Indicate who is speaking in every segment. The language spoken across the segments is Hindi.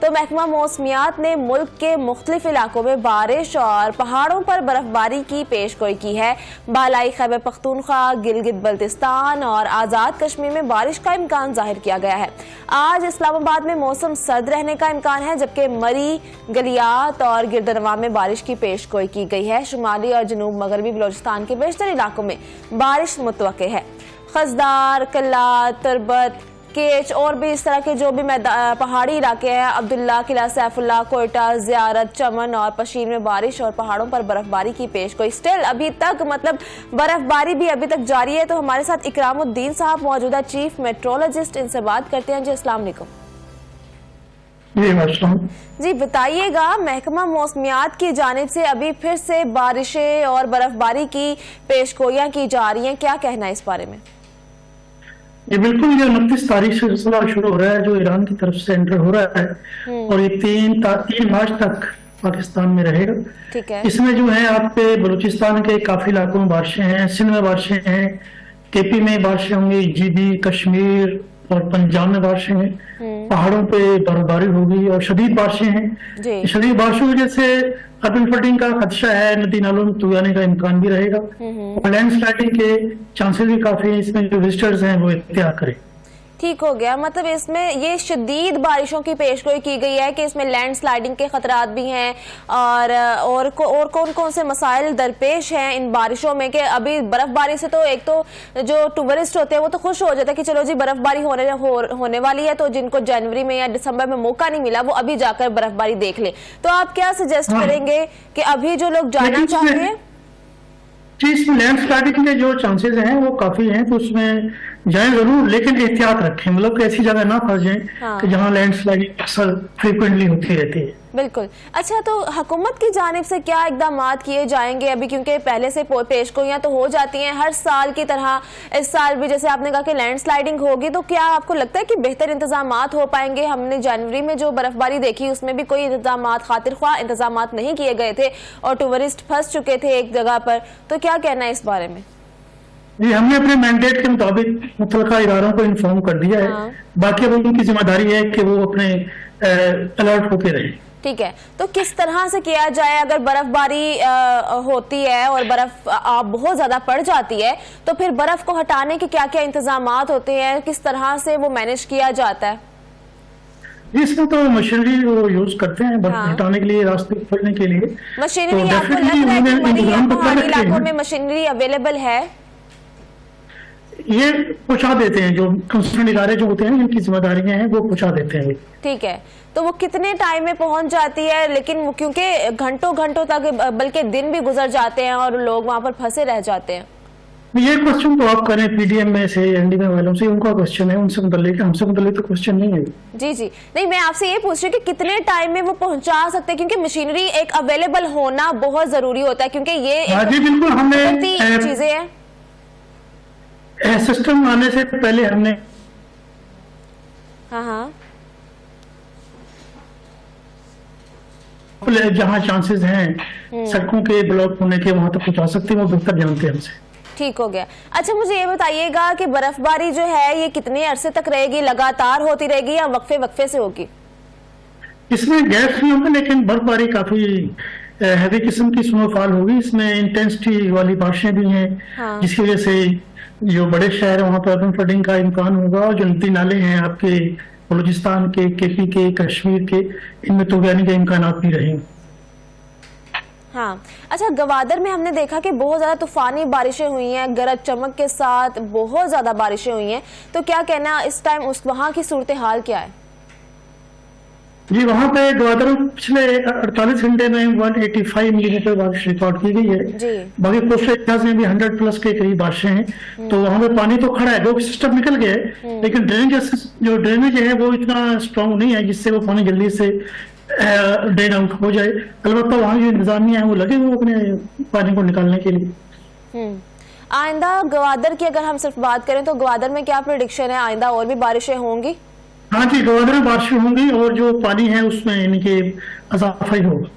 Speaker 1: तो महकमा मौसमियात ने मुल्क के मुख्तलिफ इलाकों में बारिश और पहाड़ों पर बर्फबारी की पेशगोई की है। बालाई खैबर पख्तूनख्वा, गिलगित बल्तिस्तान और आज़ाद कश्मीर में बारिश का इम्कान जाहिर किया गया है। आज इस्लामाबाद में मौसम सर्द रहने का इम्कान है, जबकि मरी, गलियात और गिरदनवा में बारिश की पेशगोई की गई है। शुमाली और जनूब मगरबी बलोचिस्तान के बेशतर इलाकों में बारिश मुतवक्के है। खजदार, कल्ला, तरबत, केच और भी इस तरह के जो भी पहाड़ी इलाके हैं, अब्दुल्ला, किला सैफुल्ला, कोयटा, ज़ियारत, चमन और पशीर में बारिश और पहाड़ों पर बर्फबारी की पेशगोई स्टिल अभी तक बर्फबारी भी अभी तक जारी है। तो हमारे साथ इकरामुद्दीन साहब मौजूद है, चीफ मेट्रोलॉजिस्ट, इनसे बात करते हैं। जी अस्सलाम वालेकुम। जी बताइएगा, महकमा मौसमियात की जानिब से अभी फिर से बारिशें और बर्फबारी की पेशगोइयां की जा रही हैं, क्या कहना है इस बारे में?
Speaker 2: ये बिल्कुल, ये 29 तारीख से सिलसिला शुरू हो रहा है जो ईरान की तरफ से एंटर हो रहा है और ये 3 मार्च तक पाकिस्तान में रहेगा।
Speaker 1: ठीक है।
Speaker 2: इसमें जो है आपके बलूचिस्तान के काफी इलाकों में बारिशें हैं, सिंध में बारिशें हैं, केपी में बारिशें होंगी, जीबी, कश्मीर और पंजाब में बारिशें हैं, पहाड़ों पे बर्फबारी होगी और शदीद बारिशें हैं। शदीद बारिशों की वजह से अर्बन फ्लडिंग का खदशा है, नदी नालों में तूफान का इम्कान भी रहेगा और लैंडस्लाइडिंग के चांसेस भी काफी हैं। इसमें जो विजिटर्स हैं वो एहतियात करें।
Speaker 1: ठीक हो गया, मतलब इसमें ये शदीद बारिशों की पेशगोई की गई है कि इसमें लैंडस्लाइडिंग के खतरात भी हैं और कौन कौन से मसाइल दरपेश हैं इन बारिशों में। कि अभी बर्फबारी से तो एक तो जो टूरिस्ट होते हैं वो तो खुश हो जाते हैं कि चलो जी बर्फबारी होने वाली है, तो जिनको जनवरी में या दिसंबर में मौका नहीं मिला वो अभी जाकर बर्फबारी देख ले। तो आप क्या सजेस्ट करेंगे कि अभी जो लोग जाना चाहते हैं?
Speaker 2: इसमें लैंडस्लाइडिंग के जो चांसेस हैं वो काफी हैं, तो उसमें जाएं जरूर, लेकिन एहतियात रखें, मतलब कि ऐसी जगह ना फंस जाएं कि जहां लैंडस्लाइडिंग अक्सर फ्रीक्वेंटली होती रहती है।
Speaker 1: बिल्कुल। अच्छा, तो हुकूमत की जानिब से क्या इकदाम किए जाएंगे अभी, क्योंकि पहले से पेशगोइयां तो हो जाती हैं हर साल की तरह, इस साल भी जैसे आपने कहा कि लैंडस्लाइडिंग होगी, तो क्या आपको लगता है कि बेहतर इंतजाम हो पाएंगे? हमने जनवरी में जो बर्फबारी देखी उसमें भी कोई इंतजाम, खातिर ख्वाह इंतजाम नहीं किए गए थे और टूरिस्ट फंस चुके थे एक जगह पर, तो क्या कहना है इस बारे में?
Speaker 2: जी, हमने अपने मैंडेट के मुताबिक मुतलका इदारों को इन्फॉर्म कर दिया है। बाकी अब उनकी जिम्मेदारी है कि वो अपने अलर्ट होते रहें।
Speaker 1: ठीक है, तो किस तरह से किया जाए अगर बर्फबारी होती है और बर्फ बहुत ज्यादा पड़ जाती है, तो फिर बर्फ को हटाने के क्या क्या इंतजाम होते हैं, किस तरह से वो मैनेज किया जाता है?
Speaker 2: इसमें तो मशीनरी वो यूज करते हैं बर्फ हटाने के लिए, रास्ते खोलने के लिए।
Speaker 1: मशीनरी तो आपको लग रहा है कि पहाड़ी इलाकों में मशीनरी अवेलेबल है?
Speaker 2: ये पहुंचा देते हैं, जो कंसर्न इदारे जो होते हैं जिनकी जिम्मेदारियां हैं वो पहुंचा देते हैं।
Speaker 1: ठीक है, तो वो कितने टाइम में पहुंच जाती है? लेकिन वो क्योंकि घंटों घंटों तक बल्कि दिन भी गुजर जाते हैं और लोग वहां पर फंसे रह जाते हैं।
Speaker 2: ये क्वेश्चन तो आप करें पीडीएम में से, एनडीएम वालों से, उनका क्वेश्चन है, उनसे मुतल्लिक, हमसे मुतल्लिक तो क्वेश्चन नहीं है।
Speaker 1: जी जी, नहीं, मैं आपसे ये पूछ रही हूँ कि कितने टाइम में वो पहुंचा सकते हैं, क्योंकि मशीनरी एक अवेलेबल होना बहुत जरूरी होता है, क्योंकि ये
Speaker 2: बिल्कुल हमने
Speaker 1: चीजें हैं।
Speaker 2: सिस्टम आने से पहले हमने जहाँ चांसेस हैं सड़कों के ब्लॉक होने के वहां तक पहुंचा सकते हैं, वो बेहतर जानते हैं हमसे।
Speaker 1: ठीक हो गया। अच्छा, मुझे ये बताइएगा कि बर्फबारी जो है ये कितने अरसे तक रहेगी, लगातार होती रहेगी या वक्फे वक्फे से होगी?
Speaker 2: इसमें गैप्स भी होंगे, लेकिन बर्फबारी काफी हैवी किस्म की स्नोफॉल होगी। इसमें इंटेंसिटी वाली बारिशें भी हैं, जिसकी वजह से जो बड़े शहर है वहां पर अर्बन फ्लडिंग का इम्कान होगा और जो नदी नाले हैं आपके बलूचिस्तान के, केपी के, कश्मीर के, इनमें तूफानी के इम्कान भी रहेंगे।
Speaker 1: हाँ, अच्छा, गवादर में हमने देखा कि बहुत ज्यादा तूफानी बारिशें हुई हैं, गरज चमक के साथ बहुत ज्यादा बारिशें हुई हैं, तो क्या कहना इस टाइम वहां की सूरत हाल क्या है?
Speaker 2: जी, वहां पे गवादर में पिछले 48 घंटे में 185 मिलीमीटर बारिश रिकॉर्ड की गई है। बाकी कोस्टल एरियाज में भी 100 प्लस के करीब बारिशें हैं। तो वहां पे पानी तो खड़ा है, दो सिस्टम निकल गए, लेकिन ड्रेनेज है वो इतना स्ट्रॉन्ग नहीं है जिससे वो पानी जल्दी से ड्रेन आउट हो जाए। अलबत्ता वहाँ जो इंतजामिया है वो लगे हुए अपने पानी को निकालने के लिए।
Speaker 1: आइंदा गवादर की अगर हम सिर्फ बात करें तो गवादर में क्या प्रेडिक्शन है, आइंदा और भी बारिशें होंगी?
Speaker 2: हाँ जी, गवादर में बारिशें होंगी और जो पानी है उसमें इनके इजाफा ही होगा।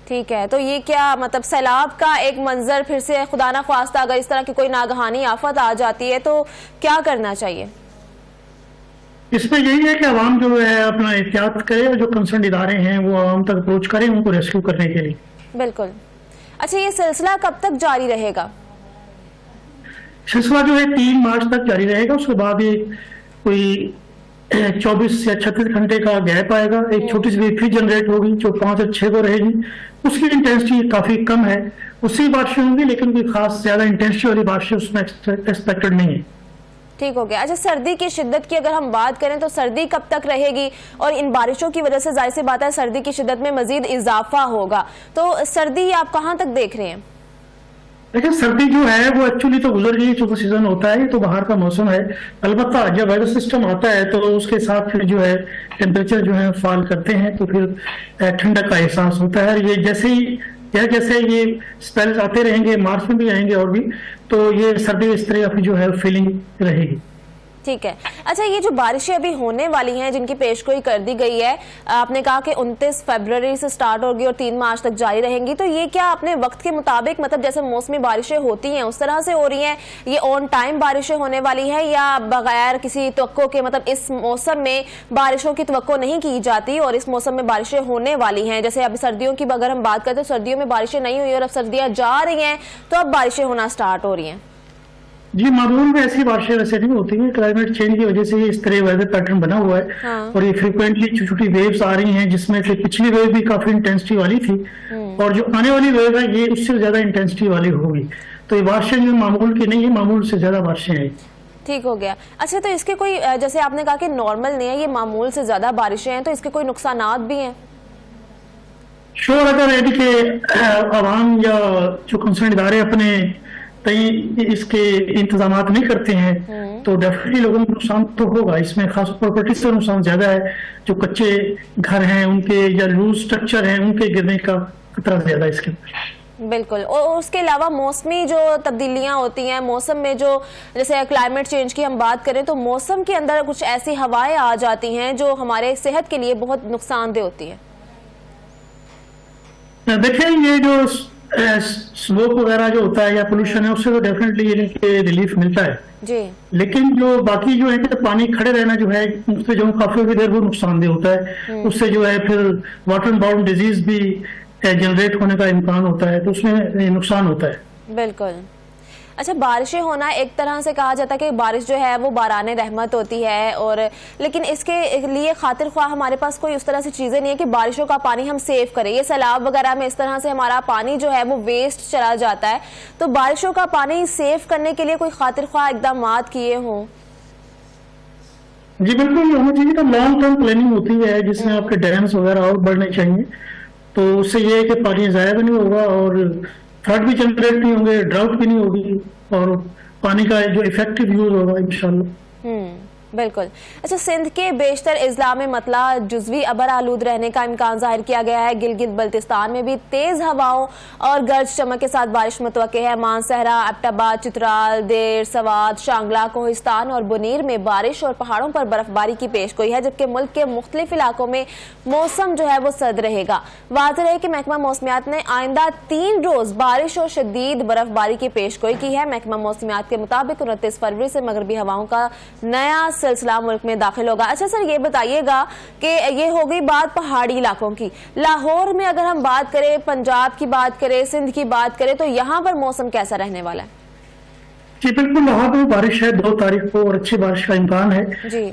Speaker 1: ठीक है, तो ये क्या मतलब सैलाब का एक मंजर फिर से खुदा ना ख्वास्ता अगर इस तरह की कोई नागहानी आफत आ जाती है तो क्या करना चाहिए?
Speaker 2: इसमें यही है कि आवाम जो है अपना एहतियात करे और जो कंसर्न इदारे हैं वो आवाम तक अप्रोच करें उनको रेस्क्यू करने के लिए।
Speaker 1: बिल्कुल। अच्छा, ये सिलसिला कब तक जारी रहेगा?
Speaker 2: सिलसिला जो है 3 मार्च तक जारी रहेगा। उसके बाद ये कोई 24 या 36 घंटे का गैप आएगा। एक छोटी सी वेव फिर जनरेट होगी जो 5 और 6 को रहेगी। उसकी इंटेंसिटी काफी कम है, उससे बारिशें होंगी लेकिन कोई खास ज्यादा इंटेंसिटी वाली बारिशें उसमें एक्सपेक्टेड नहीं है।
Speaker 1: ठीक हो गया। अच्छा, सर्दी की शिद्दत की अगर हम बात करें तो सर्दी कब तक रहेगी? और इन बारिशों की वजह से जाहिर सी बात है सर्दी की शिद्दत में मजीद इजाफा होगा, तो सर्दी आप कहाँ तक देख रहे हैं?
Speaker 2: देखिए, सर्दी जो है वो एक्चुअली तो गुजर गई, चूंकि सीजन होता है तो बाहर का मौसम है। अलबत्ता जब वेदर सिस्टम आता है तो उसके साथ फिर जो है टेम्परेचर जो है फॉल करते हैं तो फिर ठंडक का एहसास होता है। ये जैसे ये स्पेल्स आते रहेंगे, मार्च में भी आएंगे और भी, तो ये सर्दी इस तरह की जो है फीलिंग रहेगी।
Speaker 1: ठीक है। अच्छा, ये जो बारिशें अभी होने वाली हैं जिनकी पेशगोई कर दी गई है, आपने कहा कि 29 फरवरी से स्टार्ट होगी और 3 मार्च तक जारी रहेंगी, तो ये क्या अपने वक्त के मुताबिक, मतलब जैसे मौसमी बारिशें होती हैं उस तरह से हो रही हैं? ये ऑन टाइम बारिशें होने वाली है या बगैर किसी तवक्को के, मतलब इस मौसम में बारिशों की तवक्को नहीं की जाती और इस मौसम में बारिशें होने वाली हैं? जैसे अब सर्दियों की अगर हम बात करते हैं, सर्दियों में बारिशें नहीं हुई और अब सर्दियां जा रही हैं तो अब बारिशें होना स्टार्ट हो रही हैं।
Speaker 2: जी, मामूल में ऐसी बारिशें वैसे नहीं होती है। क्लाइमेट चेंज की वजह से ये इस तरह वेदर पैटर्न बना हुआ है।
Speaker 1: हाँ।
Speaker 2: और ये फ्रिक्वेंटली छोटी छोटी वेव्स आ रही हैं, जिसमें से पिछली वेव भी काफी इंटेंसिटी वाली थी और जो आने वाली वेव है ये उससे ज्यादा इंटेंसिटी वाली होगी। तो ये बारिशें जो मामूल की नहीं है, मामूल से ज्यादा बारिशें हैं।
Speaker 1: ठीक हो गया। अच्छा, तो इसके कोई, जैसे आपने कहा कि नॉर्मल नहीं है, ये मामूल से ज्यादा बारिशें हैं, तो इसके कोई नुकसानात भी हैं?
Speaker 2: श्योर, अगर यदि के आवाम या जो कंसर्न इदारे अपने कहीं इसके इंतजाम नहीं करते हैं तो डेफिनेटली लोगों को नुकसान तो होगा। इसमें खास प्रॉपर्टी से नुकसान ज्यादा है। जो कच्चे घर हैं उनके या लूज स्ट्रक्चर हैं उनके गिरने का खतरा ज्यादा है इसके ऊपर।
Speaker 1: बिल्कुल। और उसके अलावा मौसमी जो तब्दीलियां होती हैं मौसम में, जो जैसे क्लाइमेट चेंज की हम बात करें तो मौसम के अंदर कुछ ऐसी हवाएं आ जाती हैं जो हमारे सेहत के लिए बहुत नुकसानदेह होती है।
Speaker 2: देखिए, ये जो स्मोक वगैरह जो होता है या पोल्यूशन है उससे तो डेफिनेटली रिलीफ मिलता है
Speaker 1: जी।
Speaker 2: लेकिन जो बाकी जो है कि पानी खड़े रहना जो है उससे जो काफी देर वो नुकसानदेह होता है। उससे जो है फिर वाटर बाउंड डिजीज भी जनरेट होने का इम्कान होता है, तो उसमें नुकसान होता है।
Speaker 1: बिल्कुल। अच्छा, बारिशें होना एक तरह से कहा जाता है कि बारिश जो है वो बाराने रहमत होती है, और लेकिन इसके लिए खातिर ख्वाह हमारे पास कोई उस तरह से चीज़ें नहीं है कि बारिशों का पानी हम सेव करें। ये सैलाब वगैरह में इस तरह से हमारा पानी जो है वो वेस्ट चला जाता है, तो बारिशों का पानी सेव करने के लिए कोई खातिर ख्वाह इकदाम किए हों?
Speaker 2: जी बिल्कुल, होना चाहिए। तो लॉन्ग टर्म प्लानिंग होती है जिसमें आपके डैम्स वगैरह और बढ़ने चाहिए, तो उससे ये है कि पानी ज़ाया भी नहीं होगा और फ्लड भी जनरेट नहीं होंगे, ड्राउट भी नहीं होगी और पानी का जो इफेक्टिव यूज होगा इंशाल्लाह।
Speaker 1: बिल्कुल। अच्छा, सिंध के बेशतर अजला में मतला जुज़वी अबर आलूद रहने का इम्कान जाहिर किया गया है। गिलगित बल्तिस्तान में भी तेज हवाओं और गर्ज चमक के साथ बारिश मुतवक्के है। मानसहरा, एबटाबाद, चित्राल, देर, सवात, शांगला, कोहिस्तान और बुनीर में बारिश और पहाड़ों पर बर्फबारी की पेशगोई है, जबकि मुल्क के मुख्तलिफ इलाकों में मौसम जो है वो सर्द रहेगा। वाज़ेह है कि महकमा मौसमियात ने आइंदा 3 रोज बारिश और शदीद बर्फबारी की पेशगोई की है। महकमा मौसमियात के मुताबिक 29 फरवरी से मगरबी हवाओं का नया सिलसिला मुल्क में दाखिल होगा। अच्छा सर, ये बताइएगा कि ये हो गई बात पहाड़ी इलाकों की। लाहौर में अगर हम बात करें, पंजाब की बात करें, सिंध की बात करें, तो यहाँ पर मौसम कैसा रहने वाला है?
Speaker 2: जी बिल्कुल, लाहौर में बारिश है 2 तारीख को और अच्छी बारिश का इम्कान है।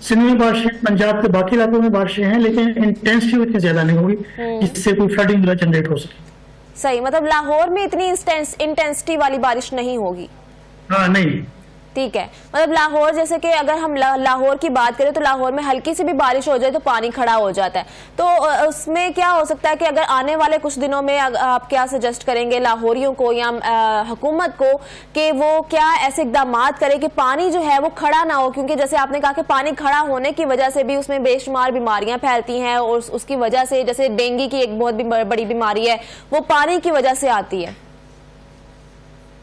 Speaker 2: सिंध में बारिश है, पंजाब के बाकी इलाकों में बारिशें हैं, लेकिन इंटेंसिटी इतनी ज्यादा नहीं होगी जिससे कोई फ्लडिंग जनरेट हो सके।
Speaker 1: सही, मतलब लाहौर में इतनी इंटेंसिटी वाली बारिश नहीं होगी?
Speaker 2: हाँ, नहीं।
Speaker 1: ठीक है, मतलब लाहौर, जैसे कि अगर हम लाहौर की बात करें तो लाहौर में हल्की सी भी बारिश हो जाए तो पानी खड़ा हो जाता है, तो उसमें क्या हो सकता है कि अगर आने वाले कुछ दिनों में आप क्या सजेस्ट करेंगे लाहौरियों को या हुकूमत को कि वो क्या ऐसे इकदाम करे कि पानी जो है वो खड़ा ना हो? क्योंकि जैसे आपने कहा कि पानी खड़ा होने की वजह से भी उसमें बेशुमार बीमारियां फैलती हैं और उसकी वजह से, जैसे डेंगू की एक बहुत बड़ी बीमारी है, वो पानी की वजह से आती है।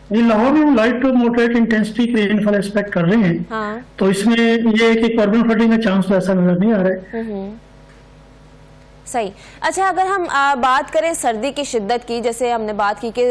Speaker 2: ये लाहौर में लाइट टू मॉडरेट इंटेंसिटी के रेनफॉल एक्सपेक्ट कर रहे हैं।
Speaker 1: हाँ।
Speaker 2: तो इसमें ये है कि कार्बन फ्लडिंग का चांस तो ऐसा नजर नहीं आ रहा है।
Speaker 1: सही। अच्छा, अगर हम बात करें सर्दी की शिद्दत की, जैसे हमने बात की कि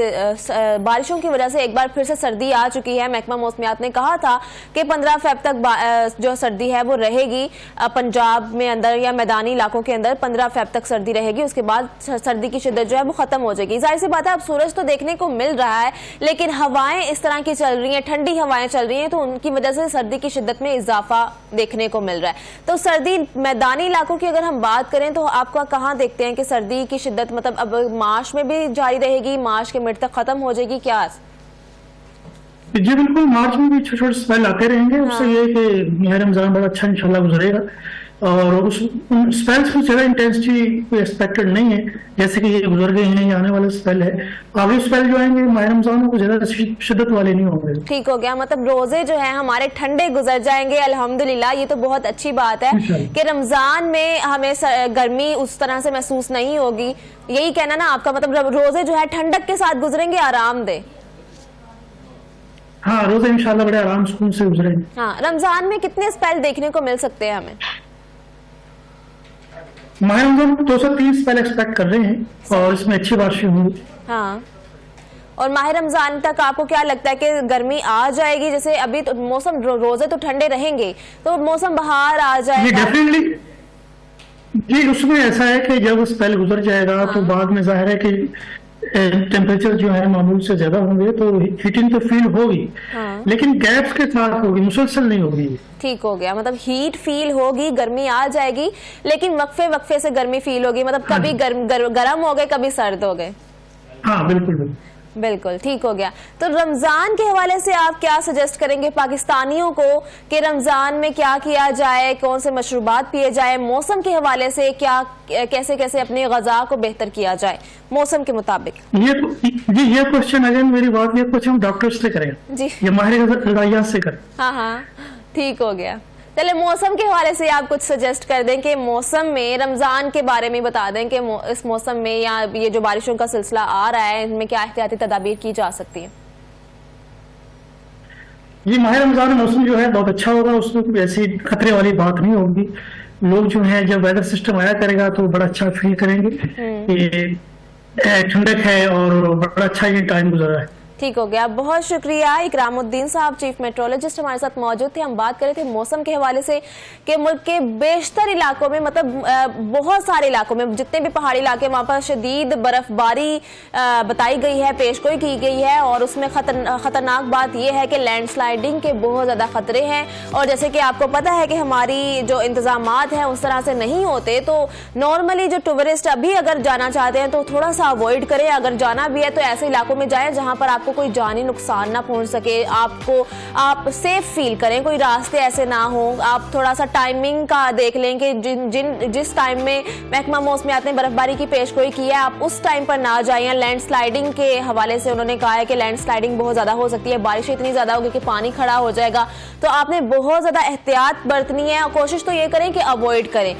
Speaker 1: बारिशों की वजह से एक बार फिर से सर्दी आ चुकी है। महकमा मौसमियात ने कहा था कि 15 फ़रवरी तक जो सर्दी है वो रहेगी पंजाब में अंदर या मैदानी इलाकों के अंदर 15 फ़रवरी तक सर्दी रहेगी। उसके बाद सर्दी की शिद्दत जो है वो ख़त्म हो जाएगी। जाहिर सी बात है, अब सूरज तो देखने को मिल रहा है, लेकिन हवाएं इस तरह की चल रही हैं, ठंडी हवाएं चल रही हैं, तो उनकी वजह से सर्दी की शिद्दत में इजाफा देखने को मिल रहा है। तो सर्दी मैदानी इलाकों की अगर हम बात करें तो आपका कहाँ देखते हैं कि सर्दी की शिद्दत मतलब अब मार्च में भी जारी रहेगी, मार्च के मिड तक खत्म हो जाएगी क्या?
Speaker 2: जी बिल्कुल, मार्च में भी छोटे छोटे स्पेल आते रहेंगे। उससे ये कि माह रमजान बड़ा अच्छा इंशाल्लाह गुजरेगा और उस स्पेल्स की ज्यादा इंटेंसिटी एक्सपेक्टेड नहीं है, जैसे कि ये गुजर गए हैं, ये आने वाले स्पेल है। आगे स्पेल जो आएंगे माह रमजान को ज्यादा शिद्दत वाले नहीं होंगे।
Speaker 1: ठीक हो गया, मतलब रोजे जो है हमारे ठंडे गुजर जाएंगे अल्हम्दुलिल्लाह। ये तो बहुत अच्छी बात है कि रमजान में हमें गर्मी उस तरह से महसूस नहीं होगी। यही कहना ना आपका, मतलब रोजे जो है ठंडक के साथ गुजरेंगे, आरामदेह।
Speaker 2: हाँ, रोजे इंशाल्लाह बड़े आराम सुकून से गुजरेंगे।
Speaker 1: हाँ, रमजान में कितने स्पेल देखने को मिल सकते हैं हमें?
Speaker 2: माह रमजान को 203 स्पेल एक्सपेक्ट कर रहे हैं और इसमें अच्छी बारिशें होंगी।
Speaker 1: हाँ, और माह रमजान तक आपको क्या लगता है कि गर्मी आ जाएगी? जैसे अभी तो मौसम रोजे तो ठंडे रहेंगे, तो मौसम बाहर आ जाएगा।
Speaker 2: डेफिनेटली जी, उसमें ऐसा है कि जब स्पेल गुजर जाएगा तो बाद में जाहिर है कि टेम्परेचर जो है मामूल से ज्यादा होंगे, तो हीटिंग तो फील होगी, लेकिन गैप्स के साथ होगी, मुसलसल नहीं होगी।
Speaker 1: ठीक हो गया, मतलब हीट फील होगी, गर्मी आ जाएगी, लेकिन वक्फे वक्फे से गर्मी फील होगी, मतलब कभी गर्म हो गए, कभी सर्द हो गए।
Speaker 2: हाँ बिल्कुल बिल्कुल
Speaker 1: बिल्कुल, ठीक हो गया। तो रमजान के हवाले से आप क्या सजेस्ट करेंगे पाकिस्तानियों को कि रमजान में क्या किया जाए, कौन से मशरूबात पिए जाए? मौसम के हवाले से क्या कैसे कैसे अपनी ग़िज़ा को बेहतर किया जाए मौसम के मुताबिक?
Speaker 2: ये क्वेश्चन अगर मेरी बात, ये क्वेश्चन डॉक्टर से करें जी, ये माहिर ग़िज़ाइयात से करें।
Speaker 1: हाँ, ठीक हो गया। चले, मौसम के हवाले से आप कुछ सजेस्ट कर दें कि मौसम में रमजान के बारे में बता दें कि इस मौसम में या ये जो बारिशों का सिलसिला आ रहा है, इनमें क्या एहतियाती तदाबीर की जा सकती है?
Speaker 2: ये माह रमजान मौसम जो है बहुत अच्छा होगा, उसमें कोई ऐसी खतरे वाली बात नहीं होगी। लोग जो है जब वेदर सिस्टम आया करेगा तो बड़ा अच्छा फील करेंगे कि ठंडक है और बड़ा अच्छा ये टाइम गुजरा है।
Speaker 1: ठीक हो गया, बहुत शुक्रिया। इकरामुद्दीन साहब, चीफ मेट्रोलॉजिस्ट हमारे साथ मौजूद थे। हम बात कर रहे थे मौसम के हवाले से कि मुल्क के बेशतर इलाकों में, मतलब बहुत सारे इलाकों में, जितने भी पहाड़ी इलाके वहाँ पर शदीद बर्फबारी बताई गई है, पेशगोई की गई है। और उसमें खतरनाक बात यह है कि लैंडस्लाइडिंग के बहुत ज़्यादा खतरे हैं। और जैसे कि आपको पता है कि हमारी जो इंतजामात हैं उस तरह से नहीं होते, तो नॉर्मली जो टूरिस्ट अभी अगर जाना चाहते हैं तो थोड़ा सा अवॉइड करें। अगर जाना भी है तो ऐसे इलाकों में जाएं जहाँ पर आपको कोई जानी नुकसान ना पहुंच सके, आप सेफ फील करें, कोई रास्ते ऐसे ना हो। आप थोड़ा सा टाइमिंग का देख लें कि जिस टाइम में महकमा मौसमियात ने बर्फबारी की पेशगोई की है, आप उस टाइम पर ना जाएं। लैंडस्लाइडिंग के हवाले से उन्होंने कहा है कि लैंडस्लाइडिंग बहुत ज्यादा हो सकती है, बारिश इतनी ज्यादा होगी कि पानी खड़ा हो जाएगा, तो आपने बहुत ज्यादा एहतियात बरतनी है और कोशिश तो ये करें कि अवॉइड करें।